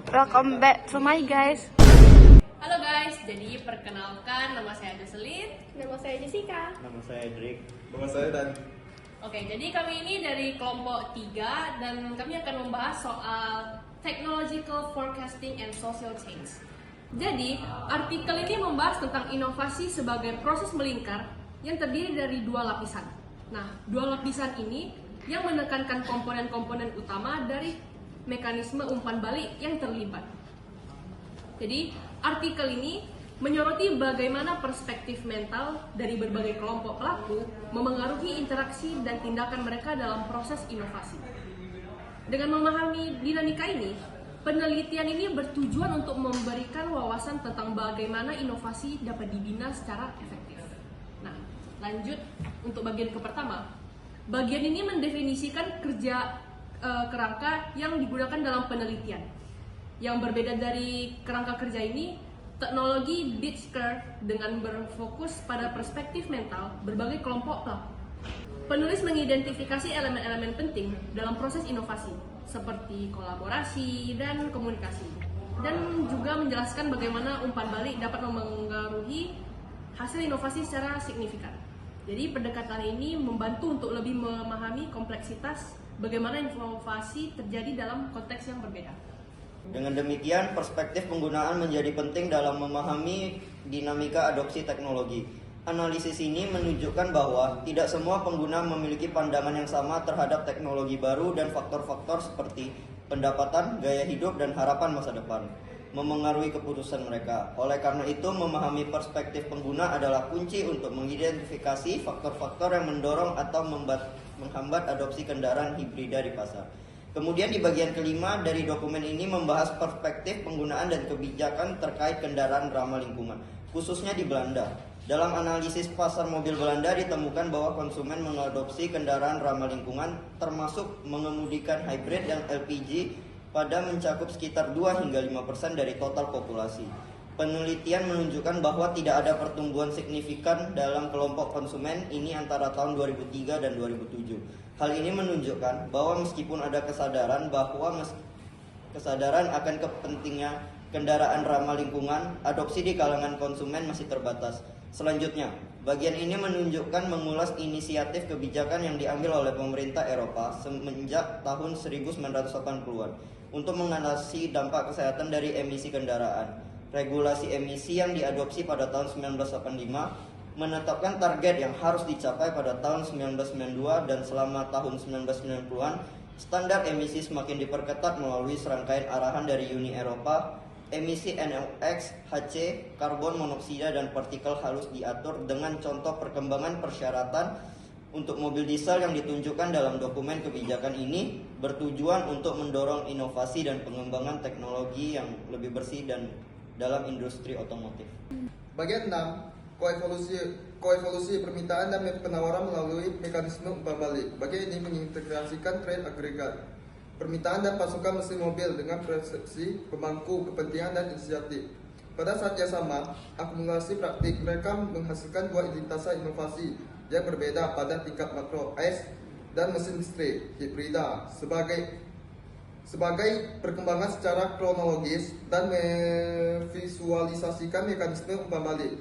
Welcome back to my guys. Halo guys, jadi perkenalkan nama saya Jocelyn. Nama saya Jessica. Nama saya Drake. Nama saya Dan. Oke, jadi kami ini dari kelompok 3 dan kami akan membahas soal technological forecasting and social change. Jadi, artikel ini membahas tentang inovasi sebagai proses melingkar yang terdiri dari 2 lapisan. Nah, 2 lapisan ini yang menekankan komponen-komponen utama dari mekanisme umpan balik yang terlibat. Jadi, artikel ini menyoroti bagaimana perspektif mental dari berbagai kelompok pelaku memengaruhi interaksi dan tindakan mereka dalam proses inovasi. Dengan memahami dinamika ini, penelitian ini bertujuan untuk memberikan wawasan tentang bagaimana inovasi dapat dibina secara efektif. Nah, lanjut untuk bagian pertama. Bagian ini mendefinisikan kerangka yang digunakan dalam penelitian. Yang berbeda dari kerangka kerja ini, teknologi Beach Curve dengan berfokus pada perspektif mental berbagai kelompok pelaku. Penulis mengidentifikasi elemen-elemen penting dalam proses inovasi, seperti kolaborasi dan komunikasi, dan juga menjelaskan bagaimana umpan balik dapat memengaruhi hasil inovasi secara signifikan. Jadi pendekatan ini membantu untuk lebih memahami kompleksitas bagaimana inovasi terjadi dalam konteks yang berbeda. Dengan demikian, perspektif penggunaan menjadi penting dalam memahami dinamika adopsi teknologi. Analisis ini menunjukkan bahwa tidak semua pengguna memiliki pandangan yang sama terhadap teknologi baru dan faktor-faktor seperti pendapatan, gaya hidup, dan harapan masa depan memengaruhi keputusan mereka. Oleh karena itu, memahami perspektif pengguna adalah kunci untuk mengidentifikasi faktor-faktor yang mendorong atau menghambat adopsi kendaraan hibrida di pasar. Kemudian di bagian kelima dari dokumen ini membahas perspektif penggunaan dan kebijakan terkait kendaraan ramah lingkungan, khususnya di Belanda. Dalam analisis pasar mobil Belanda ditemukan bahwa konsumen mengadopsi kendaraan ramah lingkungan termasuk mengemudikan hybrid yang LPG pada mencakup sekitar 2 hingga 5% dari total populasi. Penelitian menunjukkan bahwa tidak ada pertumbuhan signifikan dalam kelompok konsumen ini antara tahun 2003 dan 2007. Hal ini menunjukkan bahwa meskipun ada kesadaran akan kepentingan kendaraan ramah lingkungan, adopsi di kalangan konsumen masih terbatas. Selanjutnya, bagian ini menunjukkan mengulas inisiatif kebijakan yang diambil oleh pemerintah Eropa semenjak tahun 1980-an untuk mengatasi dampak kesehatan dari emisi kendaraan. Regulasi emisi yang diadopsi pada tahun 1985 menetapkan target yang harus dicapai pada tahun 1992 dan selama tahun 1990-an, standar emisi semakin diperketat melalui serangkaian arahan dari Uni Eropa. Emisi NOx, HC, karbon monoksida, dan partikel halus diatur dengan contoh perkembangan persyaratan untuk mobil diesel yang ditunjukkan dalam dokumen kebijakan ini bertujuan untuk mendorong inovasi dan pengembangan teknologi yang lebih bersih dan dalam industri otomotif. Bagian 6, koevolusi permintaan dan penawaran melalui mekanisme umpan balik. Bagian ini mengintegrasikan trade agregat, permintaan dan pasokan mesin mobil dengan persepsi pemangku kepentingan dan inisiatif. Pada saat yang sama, akumulasi praktik mereka menghasilkan 2 lintasan inovasi yang berbeda pada tingkat makro, ICE dan mesin listrik hibrida sebagai perkembangan secara kronologis dan memvisualisasikan mekanisme umpan balik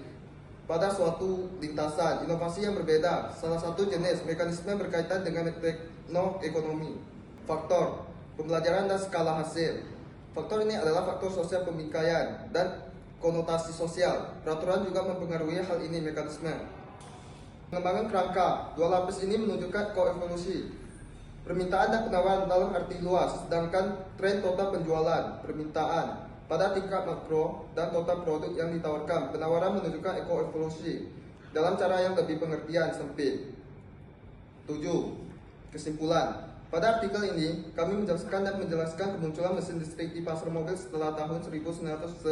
pada suatu lintasan inovasi yang berbeda. Salah satu jenis mekanisme berkaitan dengan teknoekonomi. Faktor pembelajaran dan skala hasil. Faktor ini adalah faktor sosial pemikaian dan konotasi sosial. Peraturan juga mempengaruhi hal ini mekanisme. Pengembangan kerangka. 2 lapis ini menunjukkan koevolusi permintaan dan penawaran dalam arti luas, sedangkan tren total penjualan permintaan pada tingkat makro dan total produk yang ditawarkan. Penawaran menunjukkan koevolusi dalam cara yang lebih pengertian sempit. 7. Kesimpulan. Pada artikel ini, kami menjelaskan kemunculan mesin listrik di pasar mobil setelah tahun 1990.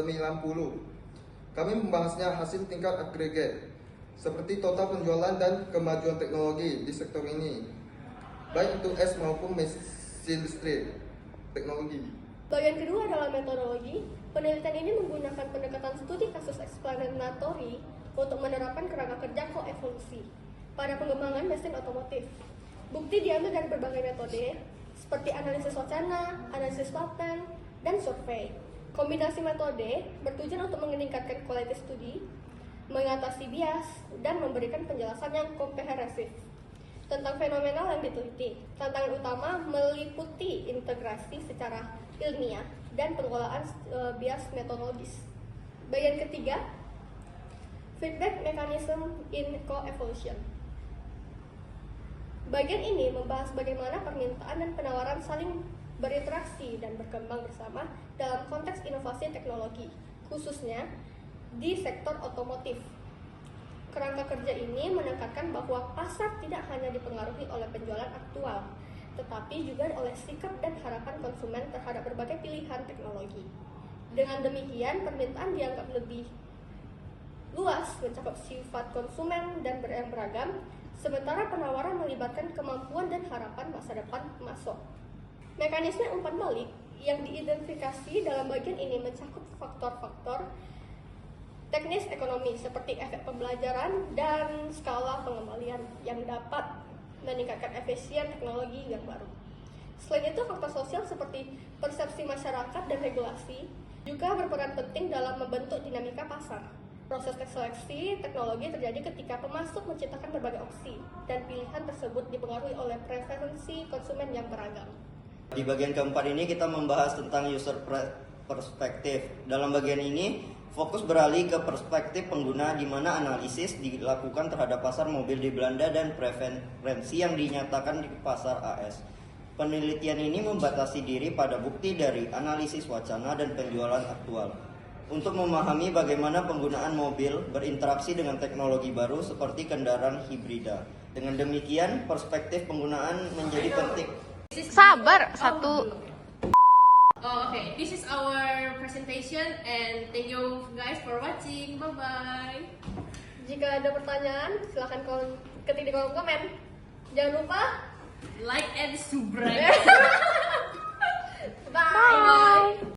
Kami membahasnya hasil tingkat agregat, seperti total penjualan dan kemajuan teknologi di sektor ini, baik itu es maupun mesin listrik teknologi. Bagian kedua adalah metodologi. Penelitian ini menggunakan pendekatan studi kasus explanatory untuk menerapkan kerangka kerja koevolusi pada pengembangan mesin otomotif. Bukti diambil dari berbagai metode, seperti analisis wacana, analisis pattern, dan survei. Kombinasi metode bertujuan untuk meningkatkan kualitas studi, mengatasi bias, dan memberikan penjelasan yang komprehensif tentang fenomena yang diteliti. Tantangan utama meliputi integrasi secara ilmiah dan pengelolaan bias metodologis. Bagian ketiga, feedback mechanism in co-evolution. Bagian ini membahas bagaimana permintaan dan penawaran saling berinteraksi dan berkembang bersama dalam konteks inovasi teknologi, khususnya di sektor otomotif. Kerangka kerja ini menekankan bahwa pasar tidak hanya dipengaruhi oleh penjualan aktual, tetapi juga oleh sikap dan harapan konsumen terhadap berbagai pilihan teknologi. Dengan demikian, permintaan dianggap lebih luas, mencakup sifat konsumen dan yang beragam, sementara penawaran melibatkan kemampuan dan harapan masa depan pemasok. Mekanisme umpan balik yang diidentifikasi dalam bagian ini mencakup faktor-faktor teknis ekonomi seperti efek pembelajaran dan skala pengembalian yang dapat meningkatkan efisien teknologi yang baru. Selain itu, faktor sosial seperti persepsi masyarakat dan regulasi juga berperan penting dalam membentuk dinamika pasar. Proses seleksi teknologi terjadi ketika pemasok menciptakan berbagai opsi dan pilihan tersebut dipengaruhi oleh preferensi konsumen yang beragam. Di bagian keempat ini kita membahas tentang user perspektif. Dalam bagian ini fokus beralih ke perspektif pengguna di mana analisis dilakukan terhadap pasar mobil di Belanda dan preferensi yang dinyatakan di pasar AS. Penelitian ini membatasi diri pada bukti dari analisis wacana dan penjualan aktual untuk memahami bagaimana penggunaan mobil berinteraksi dengan teknologi baru seperti kendaraan hibrida. Dengan demikian, perspektif penggunaan menjadi penting. Sabar, satu. Okay. This is our presentation and thank you guys for watching. Bye bye. Jika ada pertanyaan, silahkan ketik di kolom komen. Jangan lupa Like and subscribe.